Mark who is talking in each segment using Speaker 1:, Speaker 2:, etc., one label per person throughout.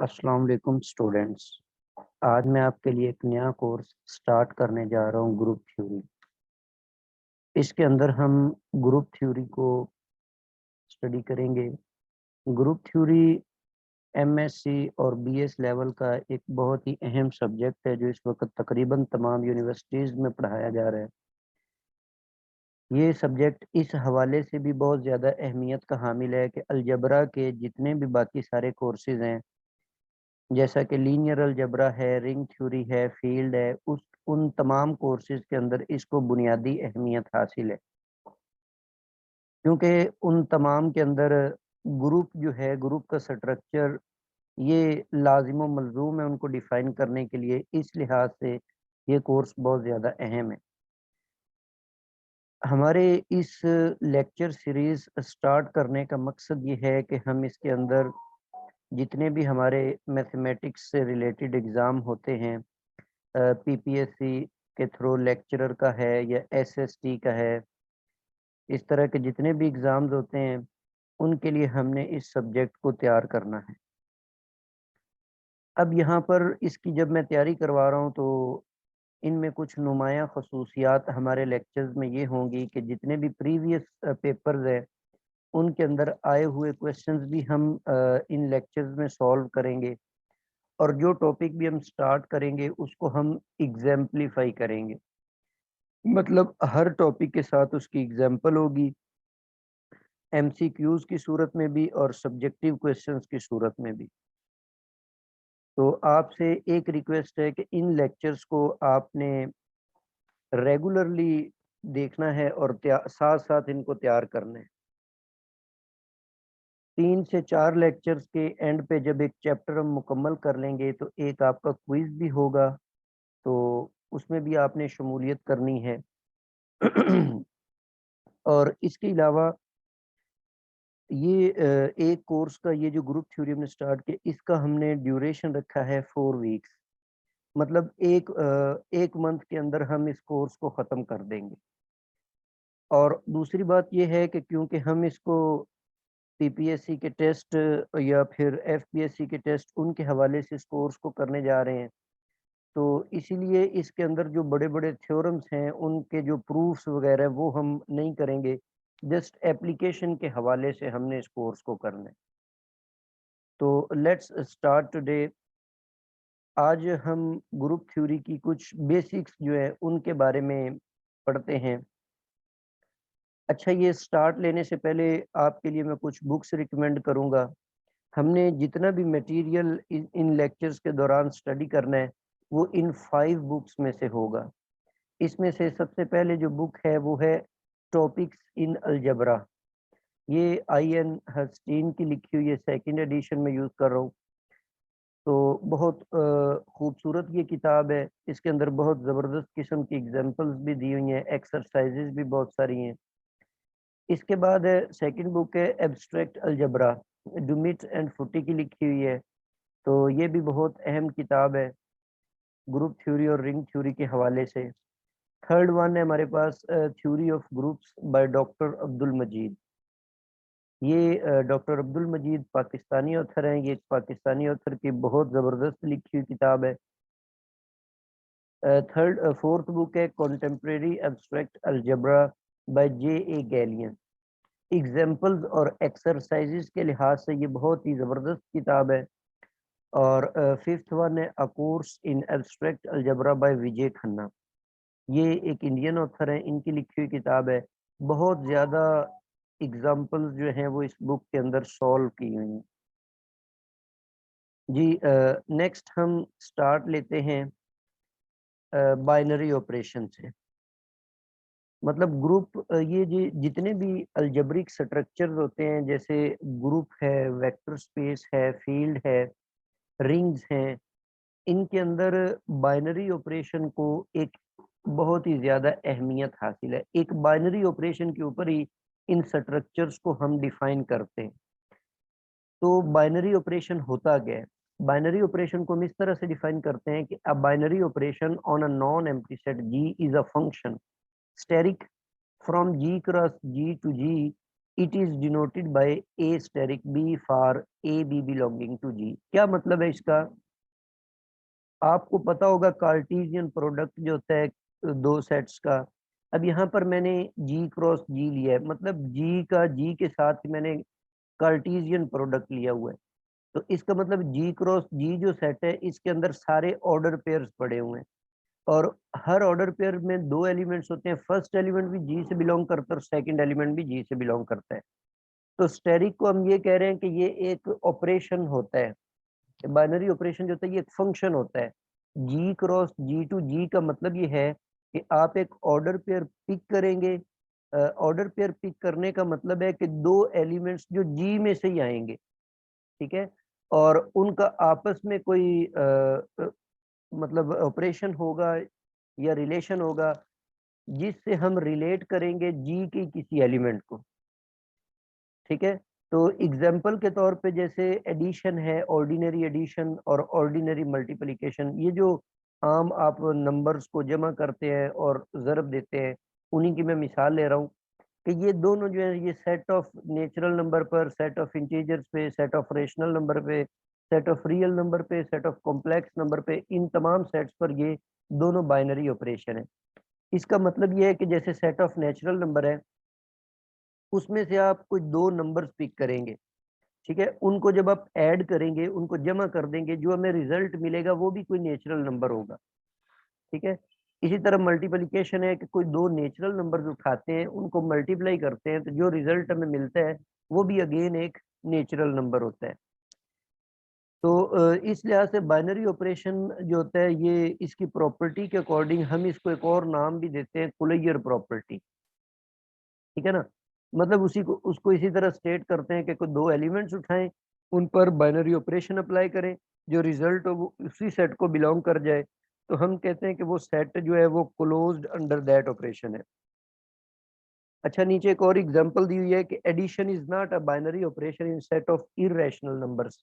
Speaker 1: अस्सलाम वालेकुम स्टूडेंट्स। आज मैं आपके लिए एक नया कोर्स स्टार्ट करने जा रहा हूँ, ग्रुप थ्योरी। इसके अंदर हम ग्रुप थ्योरी को स्टडी करेंगे। ग्रुप थ्योरी एमएससी और बीएस लेवल का एक बहुत ही अहम सब्जेक्ट है जो इस वक्त तकरीबन तमाम यूनिवर्सिटीज़ में पढ़ाया जा रहा है। ये सब्जेक्ट इस हवाले से भी बहुत ज़्यादा अहमियत का हामिल है कि अलजबरा के जितने भी बाकी सारे कोर्सेज़ हैं, जैसा कि लीनियर अलजबरा है, रिंग थ्योरी है, फील्ड है, उस उन तमाम कोर्सेज के अंदर इसको बुनियादी अहमियत हासिल है, क्योंकि उन तमाम के अंदर ग्रुप जो है, ग्रुप का स्ट्रक्चर ये लाजिम व मलजूम है उनको डिफाइन करने के लिए। इस लिहाज से ये कोर्स बहुत ज़्यादा अहम है। हमारे इस लेक्चर सीरीज स्टार्ट करने का मकसद ये है कि हम इसके अंदर जितने भी हमारे मैथमेटिक्स से रिलेटेड एग्ज़ाम होते हैं, पीपीएससी के थ्रू लेक्चरर का है या एसएसटी का है, इस तरह के जितने भी एग्ज़ाम्स होते हैं उनके लिए हमने इस सब्जेक्ट को तैयार करना है। अब यहाँ पर इसकी जब मैं तैयारी करवा रहा हूँ तो इनमें कुछ नुमायाँ खसूसियात हमारे लेक्चर्स में ये होंगी कि जितने भी प्रीवियस पेपर्स हैं उनके अंदर आए हुए क्वेश्चंस भी हम इन लेक्चर्स में सॉल्व करेंगे, और जो टॉपिक भी हम स्टार्ट करेंगे उसको हम एग्जाम्पलीफाई करेंगे। मतलब हर टॉपिक के साथ उसकी एग्जाम्पल होगी, एमसीक्यूज की सूरत में भी और सब्जेक्टिव क्वेश्चंस की सूरत में भी। तो आपसे एक रिक्वेस्ट है कि इन लेक्चर्स को आपने रेगुलरली देखना है और साथ साथ इनको तैयार करना है। 3 से 4 लेक्चर्स के एंड पे जब एक चैप्टर हम मुकम्मल कर लेंगे तो एक आपका क्विज भी होगा, तो उसमें भी आपने शमूलियत करनी है। और इसके अलावा ये एक कोर्स का ये जो ग्रुप थ्योरी हमने स्टार्ट किया, इसका हमने ड्यूरेशन रखा है 4 वीक्स। मतलब एक मंथ के अंदर हम इस कोर्स को ख़त्म कर देंगे। और दूसरी बात ये है कि क्योंकि हम इसको पीपीएससी के टेस्ट या फिर एफपीएससी के टेस्ट उनके हवाले से इस कोर्स को करने जा रहे हैं, तो इसीलिए इसके अंदर जो बड़े-बड़े थ्योरम्स हैं, उनके जो प्रूफ्स वगैरह वो हम नहीं करेंगे। जस्ट एप्लीकेशन के हवाले से हमने इस कोर्स को करना है। तो लेट्स स्टार्ट टुडे। आज हम ग्रुप थ्योरी की कुछ बेसिक्स जो है उनके बारे में पढ़ते हैं। अच्छा, ये स्टार्ट लेने से पहले आपके लिए मैं कुछ बुक्स रिकमेंड करूँगा। हमने जितना भी मटेरियल इन लेक्चर्स के दौरान स्टडी करना है वो इन 5 बुक्स में से होगा। इसमें से सबसे पहले जो बुक है वो है टॉपिक्स इन अलजबरा। ये आईएन हर्स्टीन की लिखी हुई है, सेकंड एडिशन में यूज़ कर रहा हूँ। तो बहुत खूबसूरत ये किताब है। इसके अंदर बहुत ज़बरदस्त किस्म की एग्जांपल्स भी दी हुई हैं, एक्सरसाइजेज भी बहुत सारी हैं। इसके बाद है सेकंड बुक है एब्स्ट्रैक्ट अलजबरा, डुमिट एंड फुटी की लिखी हुई है। तो ये भी बहुत अहम किताब है ग्रुप थ्योरी और रिंग थ्योरी के हवाले से। थर्ड वन है हमारे पास theory of groups by doctor Abdul Majeed. ये डॉक्टर अब्दुल मजीद पाकिस्तानी ऑथर हैं। ये एक पाकिस्तानी ऑथर की बहुत ज़बरदस्त लिखी हुई किताब है। फोर्थ बुक है contemporary abstract algebra by J A galleon. Examples और एक्सरसाइजेज के लिहाज से ये बहुत ही ज़बरदस्त किताब है। और फिफ्थ वन है a course in abstract algebra by Vijay Khanna. ये एक इंडियन ऑथर है, इनकी लिखी हुई किताब है। बहुत ज़्यादा एग्जाम्पल्स जो हैं वो इस बुक के अंदर सॉल्व की हुई हैं। जी, नेक्स्ट हम स्टार्ट लेते हैं बाइनरी ऑपरेशन से। मतलब ग्रुप ये जितने भी अलजेब्रिक स्ट्रक्चर्स होते हैं, जैसे ग्रुप है, वेक्टर स्पेस है, फील्ड है, रिंग्स हैं, इनके अंदर बाइनरी ऑपरेशन को एक बहुत ही ज़्यादा अहमियत हासिल है। एक बाइनरी ऑपरेशन के ऊपर ही इन स्ट्रक्चर्स को हम डिफाइन करते हैं। तो बाइनरी ऑपरेशन होता क्या है? बाइनरी ऑपरेशन को हम इस तरह से डिफाइन करते हैं कि a binary operation on a non empty set G is a function asterisk from G cross G to G it is denoted by a asterisk b for a b belonging to G. क्या मतलब है इसका? आपको पता होगा Cartesian product जो होता है दो सेट्स का। अब यहाँ पर मैंने जी क्रॉस जी लिया है, मतलब जी का जी के साथ ही मैंने कार्टेशियन प्रोडक्ट लिया हुआ है। तो इसका मतलब जी क्रॉस जी जो सेट है इसके अंदर सारे ऑर्डर पेयर्स पड़े हुए हैं, और हर ऑर्डर पेयर में दो एलिमेंट्स होते हैं। फर्स्ट एलिमेंट भी जी से बिलोंग करता है और सेकंड एलिमेंट भी जी से बिलोंग करता है। तो स्टेरिक को हम ये कह रहे हैं कि ये एक ऑपरेशन होता है, बाइनरी ऑपरेशन जो होता है ये एक फंक्शन होता है। जी क्रॉस जी टू जी का मतलब ये है कि आप एक ऑर्डर पेयर पिक करेंगे। ऑर्डर पेयर पिक करने का मतलब है कि दो एलिमेंट्स जो जी में से ही आएंगे, ठीक है, और उनका आपस में कोई मतलब ऑपरेशन होगा या रिलेशन होगा जिससे हम रिलेट करेंगे जी के किसी एलिमेंट को, ठीक है। तो एग्जाम्पल के तौर पे जैसे एडिशन है, ऑर्डिनरी एडिशन और ऑर्डिनरी मल्टीप्लिकेशन, ये जो आम आप नंबर्स को जमा करते हैं और ज़रब देते हैं, उन्हीं की मैं मिसाल ले रहा हूँ कि ये दोनों जो है ये सेट ऑफ नेचुरल नंबर पर, सेट ऑफ इंटीजर्स पे, सेट ऑफ रेशनल नंबर पे, सेट ऑफ रियल नंबर पे, सेट ऑफ कॉम्प्लेक्स नंबर पे, इन तमाम सेट्स पर ये दोनों बाइनरी ऑपरेशन है। इसका मतलब ये है कि जैसे सेट ऑफ नेचुरल नंबर है, उसमें से आप कोई दो नंबर्स पिक करेंगे, ठीक है, उनको जब आप ऐड करेंगे, उनको जमा कर देंगे, जो हमें रिजल्ट मिलेगा वो भी कोई नेचुरल नंबर होगा, ठीक है। इसी तरह मल्टीप्लिकेशन है कि कोई दो नेचुरल नंबर्स उठाते हैं, उनको मल्टीप्लाई करते हैं, तो जो रिजल्ट हमें मिलता है वो भी अगेन एक नेचुरल नंबर होता है। तो इस लिहाज से बाइनरी ऑपरेशन जो होता है ये इसकी प्रॉपर्टी के अकॉर्डिंग हम इसको एक और नाम भी देते हैं, कुलैयर प्रॉपर्टी, ठीक है ना। मतलब उसी को उसको इसी तरह स्टेट करते हैं कि कोई दो एलिमेंट्स उठाएं, उन पर बाइनरी ऑपरेशन अप्लाई करें, जो रिजल्ट हो वो उसी सेट को बिलोंग कर जाए, तो हम कहते हैं कि वो सेट जो है वो क्लोज्ड अंडर दैट ऑपरेशन है। अच्छा, नीचे एक और एग्जांपल दी हुई है कि addition is not a binary operation in set of irrational numbers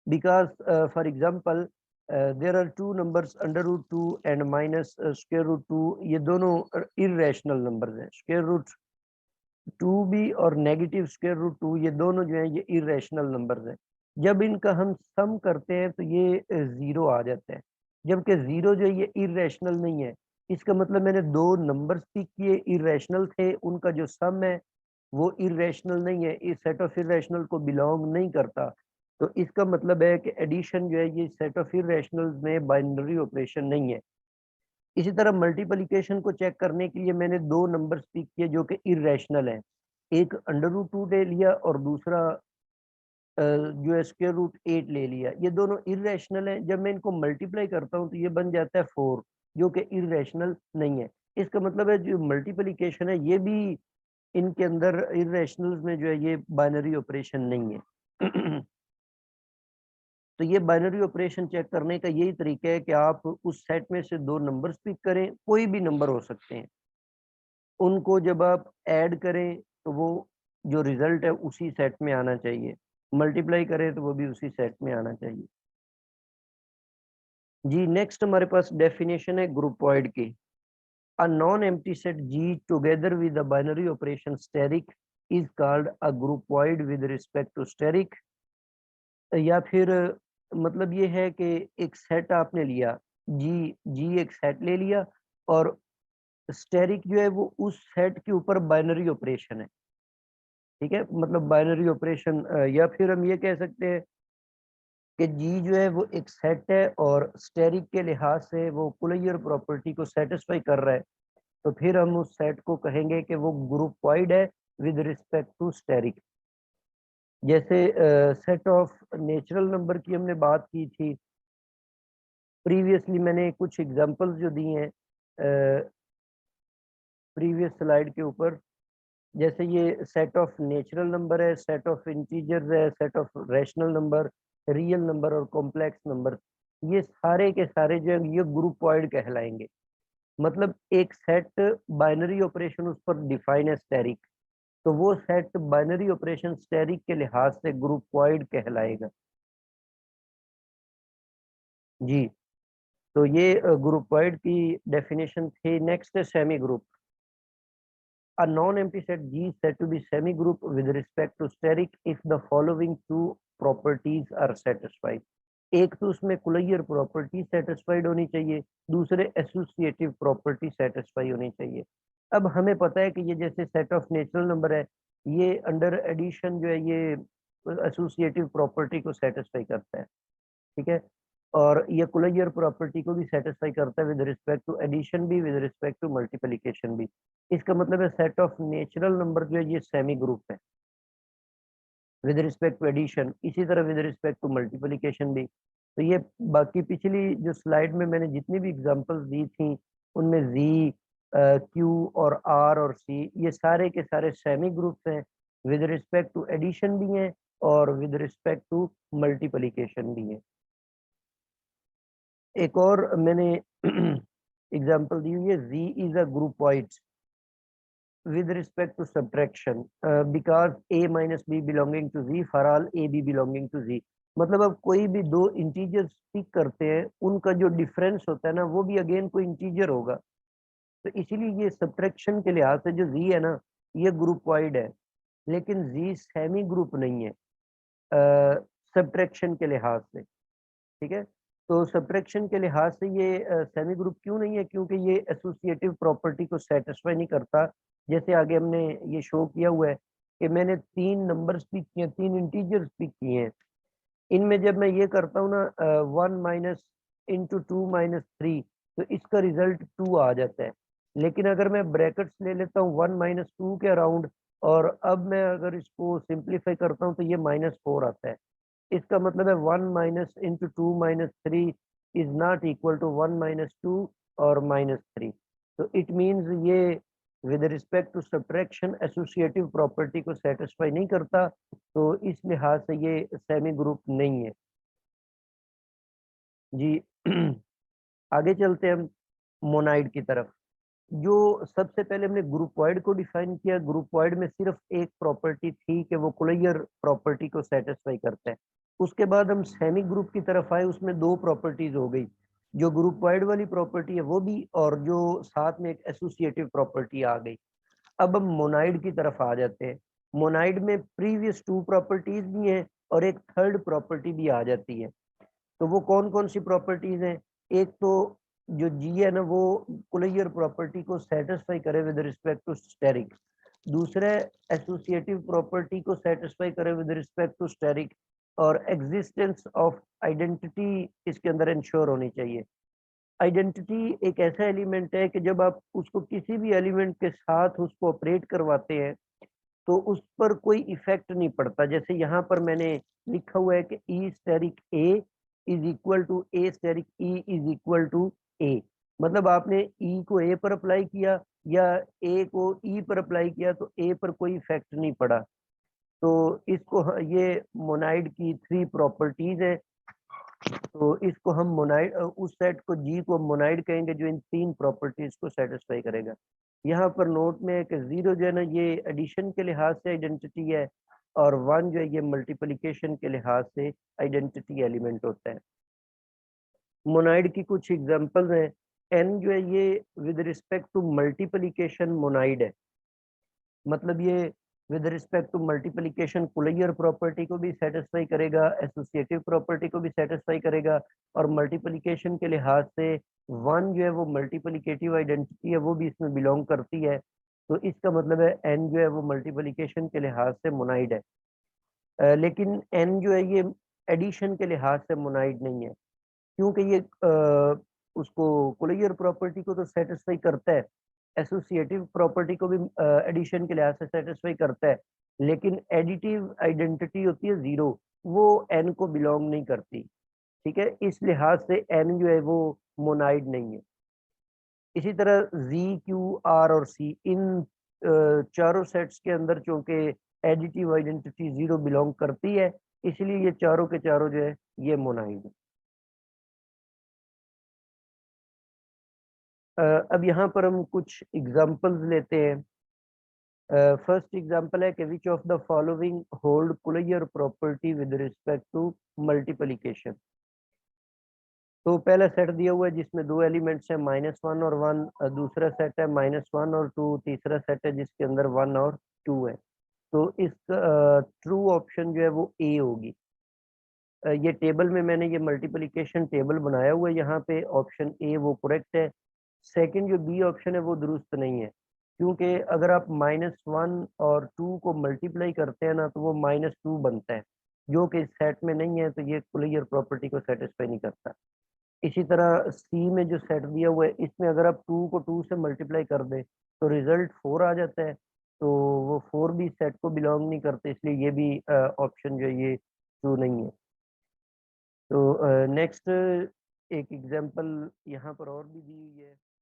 Speaker 1: because for example there are two numbers under root two and minus square root two, ये दोनों इररेशनल नंबर्स हैं। स्क्वायर रूट टू भी और negative square root two, ये दोनों जो है ये इरेशनल नंबर्स हैं। जब इनका हम सम करते हैं तो ये जीरो आ जाता है, जबकि जीरो जो है ये इरेशनल नहीं है। इसका मतलब मैंने दो नंबर्स पिक किए, इरेशनल थे, उनका जो सम है वो इरेशनल नहीं है, इस सेट ऑफ इरेशनल को बिलोंग नहीं करता। तो इसका मतलब है कि एडिशन जो है ये सेट ऑफ इरेशनल में बाइनरी ऑपरेशन नहीं है। इसी तरह मल्टीप्लिकेशन को चेक करने के लिए मैंने दो नंबर्स पिक किए जो कि इरेशनल हैं, एक अंडर रूट टू ले लिया और दूसरा जो है स्क्वायर रूट एट ले लिया। ये दोनों इरेशनल हैं, जब मैं इनको मल्टीप्लाई करता हूँ तो ये बन जाता है फोर, जो कि इरेशनल नहीं है। इसका मतलब है जो मल्टीप्लिकेशन है ये भी इनके अंदर इरेशनल्स में जो है ये बाइनरी ऑपरेशन नहीं है। तो ये बाइनरी ऑपरेशन चेक करने का यही तरीका है कि आप उस सेट में से दो नंबर्स पिक करें, कोई भी नंबर हो सकते हैं, उनको जब आप ऐड करें तो वो जो रिजल्ट है उसी सेट में आना चाहिए, मल्टीप्लाई करें तो वो भी उसी सेट में आना चाहिए। जी, नेक्स्ट हमारे पास डेफिनेशन है ग्रुपॉइड की। A non empty set G together with the binary operation asterisk is called a groupoid with respect to asterisk. या फिर मतलब ये है कि एक सेट आपने लिया, जी जी एक सेट ले लिया, और स्टेरिक जो है वो उस सेट के ऊपर बाइनरी ऑपरेशन है, ठीक है। मतलब बाइनरी ऑपरेशन, या फिर हम ये कह सकते हैं कि जी जो है वो एक सेट है और स्टेरिक के लिहाज से वो कुलैयर प्रॉपर्टी को सेटिस्फाई कर रहा है, तो फिर हम उस सेट को कहेंगे कि वो ग्रुपॉइड है विद रिस्पेक्ट टू स्टेरिक। जैसे सेट ऑफ नेचुरल नंबर की हमने बात की थी प्रीवियसली, मैंने कुछ एग्जांपल्स जो दिए हैं प्रीवियस स्लाइड के ऊपर, जैसे ये सेट ऑफ नेचुरल नंबर है, सेट ऑफ इंटीजर्स है, set of rational number, real number और कॉम्प्लेक्स नंबर, ये सारे के सारे जो है ये ग्रुपॉइड कहलाएंगे। मतलब एक सेट बाइनरी ऑपरेशन उस पर डिफाइन है स्टेरिक, तो वो सेट बाइनरी ऑपरेशन स्टेरिक के लिहाज से ग्रुपॉइड कहलाएगा। जी, तो ये ग्रुपॉइड की डेफिनेशन थी। नेक्स्ट है semi group. A non-empty set G is said to be semi-group with respect to steric if the following two properties are satisfied. एक तो उसमें कुलैयर प्रॉपर्टी सेटिस्फाइड होनी चाहिए, दूसरे एसोसिएटिव प्रॉपर्टी सेटिस्फाई होनी चाहिए। अब हमें पता है कि ये जैसे सेट ऑफ नेचुरल नंबर है, ये अंडर एडिशन जो है ये एसोसिएटिव प्रॉपर्टी को सेटिस्फाई करता है, ठीक है। और ये कुलैयर प्रॉपर्टी को भी सेटिस्फाई करता है विद रिस्पेक्ट टू एडिशन भी, विद रिस्पेक्ट टू मल्टीप्लिकेशन भी। इसका मतलब है सेट ऑफ नेचुरल नंबर जो है ये सेमी ग्रुप है विद रिस्पेक्ट टू एडिशन, इसी तरह विद रिस्पेक्ट टू मल्टीप्लिकेशन भी। तो ये बाकी पिछली जो स्लाइड में मैंने जितनी भी एग्जांपल्स दी थी उनमें जी, क्यू और आर और सी ये सारे के सारे सेमी ग्रुप्स हैं, विद रिस्पेक्ट टू एडिशन भी हैं और विद रिस्पेक्ट टू मल्टीप्लिकेशन भी है। एक और मैंने एग्जांपल दी हुई है, Z is a groupoid with respect to subtraction because A minus B belonging to Z for all A B belonging to Z। मतलब अब कोई भी दो इंटीजर्स पिक करते हैं, उनका जो डिफरेंस होता है ना वो भी अगेन कोई इंटीजर होगा, तो इसीलिए ये सब्ट्रैक्शन के लिहाज से जो Z है ना ये ग्रुपवाइड है, लेकिन Z सेमी ग्रुप नहीं है सब्ट्रैक्शन के लिहाज से, ठीक है। तो सब्ट्रैक्शन के लिहाज से ये सेमी ग्रुप क्यों नहीं है, क्योंकि ये एसोसिएटिव प्रॉपर्टी को सेटिस्फाई नहीं करता। जैसे आगे हमने ये शो किया हुआ है कि मैंने तीन नंबर्स पिक किए, तीन इंटीजर्स पिक किए हैं, इनमें जब मैं ये करता हूँ ना 1 माइनस इंटू 2 माइनस 3 तो इसका रिजल्ट 2 आ जाता है। लेकिन अगर मैं ब्रैकेट्स ले लेता हूँ 1 माइनस 2 के अराउंड और अब मैं अगर इसको सिंप्लीफाई करता हूँ तो ये -4 आता है। इसका मतलब है 1 minus into 2 minus 3 is not equal to 1 minus 2 और -3। तो इट मीन्स ये with respect to subtraction associative property को सेटिस्फाई नहीं करता, तो इस लिहाज से ये सेमी ग्रुप नहीं है जी। आगे चलते हैं हम मोनाइड की तरफ। जो सबसे पहले हमने ग्रुपवाइड को डिफाइन किया, ग्रुपवाइड में सिर्फ एक प्रॉपर्टी थी कि वो कुलैयर प्रॉपर्टी को सेटिस्फाई करता है। उसके बाद हम सेमी ग्रुप की तरफ आए, उसमें दो प्रॉपर्टीज हो गई, जो ग्रुपवाइड वाली प्रॉपर्टी है वो भी, और जो साथ में एक एसोसिएटिव प्रॉपर्टी आ गई। अब हम मोनाइड की तरफ आ जाते हैं। मोनाइड में प्रीवियस टू प्रॉपर्टीज भी हैं और एक थर्ड प्रॉपर्टी भी आ जाती है। तो वो कौन कौन सी प्रॉपर्टीज हैं? एक तो जो जी है ना वो कुलैयर प्रॉपर्टी को सेटिस्फाई करे विद रिस्पेक्ट टू स्टेरिक, दूसरा एसोसिएटिव प्रॉपर्टी को सेटिस्फाई करे विद रिस्पेक्ट टू स्टेरिक, और एग्जिस्टेंस ऑफ आइडेंटिटी इसके अंदर इंश्योर होनी चाहिए। आइडेंटिटी एक ऐसा एलिमेंट है कि जब आप उसको किसी भी एलिमेंट के साथ उसको ऑपरेट करवाते हैं तो उस पर कोई इफेक्ट नहीं पड़ता। जैसे यहाँ पर मैंने लिखा हुआ है कि e asterisk a is equal to a asterisk e is equal to a, मतलब आपने ई को ए पर अप्लाई किया या ए को ई पर अप्लाई किया तो ए पर कोई इफेक्ट नहीं पड़ा। तो इसको ये मोनाइड की थ्री प्रॉपर्टीज है, तो इसको हम मोनाइड उस सेट को जी को मोनाइड कहेंगे जो इन तीन प्रॉपर्टीज को सेटिस्फाई करेगा। यहाँ पर नोट में है कि जीरो जो है ना ये एडिशन के लिहाज से आइडेंटिटी है और वन जो है ये मल्टीप्लिकेशन के लिहाज से आइडेंटिटी एलिमेंट होता है। मोनाइड की कुछ एग्जांपल्स हैं। एन जो है ये with respect to multiplication monoid है, मतलब ये with respect to multiplication closure property को भी सेटिस्फाई करेगा, एसोसिएटिव प्रॉपर्टी को भी सेटिस्फाई करेगा, और मल्टीप्लिकेशन के लिहाज से वन जो है वो मल्टीप्लिकेटिव आइडेंटिटी है वो भी इसमें बिलोंग करती है। तो इसका मतलब है एन जो है वो मल्टीप्लिकेशन के लिहाज से मोनाइड है। लेकिन एन जो है ये एडिशन के लिहाज से मोनाइड नहीं है, क्योंकि ये उसको कुलैयर प्रॉपर्टी को तो सेटिस्फाई करता है, एसोसिएटिव प्रॉपर्टी को भी एडिशन के लिहाज से सेटिस्फाई करता है, लेकिन एडिटिव आइडेंटिटी होती है जीरो, वो एन को बिलोंग नहीं करती, ठीक है। इस लिहाज से एन जो है वो मोनाइड नहीं है। इसी तरह जी, क्यू, आर और सी इन चारों सेट्स के अंदर चूंकि एडिटिव आइडेंटिटी जीरो बिलोंग करती है, इसलिए ये चारों के चारों जो है ये मोनाइड है। अब यहाँ पर हम कुछ एग्जांपल्स लेते हैं। फर्स्ट एग्जांपल है कि which of the following hold closure property with respect to multiplication. तो पहला सेट दिया हुआ है जिसमें 2 एलिमेंट्स हैं -1 और 1, दूसरा सेट है -1 और 2, तीसरा सेट है जिसके अंदर 1 और 2 है। तो इस ट्रू ऑप्शन जो है वो ए होगी। ये टेबल में मैंने ये मल्टीप्लिकेशन टेबल बनाया हुआ है, यहाँ पे ऑप्शन ए वो करेक्ट है। सेकंड जो बी ऑप्शन है वो दुरुस्त नहीं है, क्योंकि अगर आप -1 और 2 को मल्टीप्लाई करते हैं ना तो वो -2 बनता है, जो कि सेट में नहीं है, तो ये क्लियर प्रॉपर्टी को सेटिस्फाई नहीं करता। इसी तरह सी में जो सेट दिया हुआ है, इसमें अगर आप 2 को 2 से मल्टीप्लाई कर दें तो रिजल्ट 4 आ जाता है, तो वो 4 भी सेट को बिलोंग नहीं करते, इसलिए ये भी ऑप्शन जो है ये ट्रू नहीं है। तो नेक्स्ट एक एग्जांपल यहाँ पर और भी दी हुई है।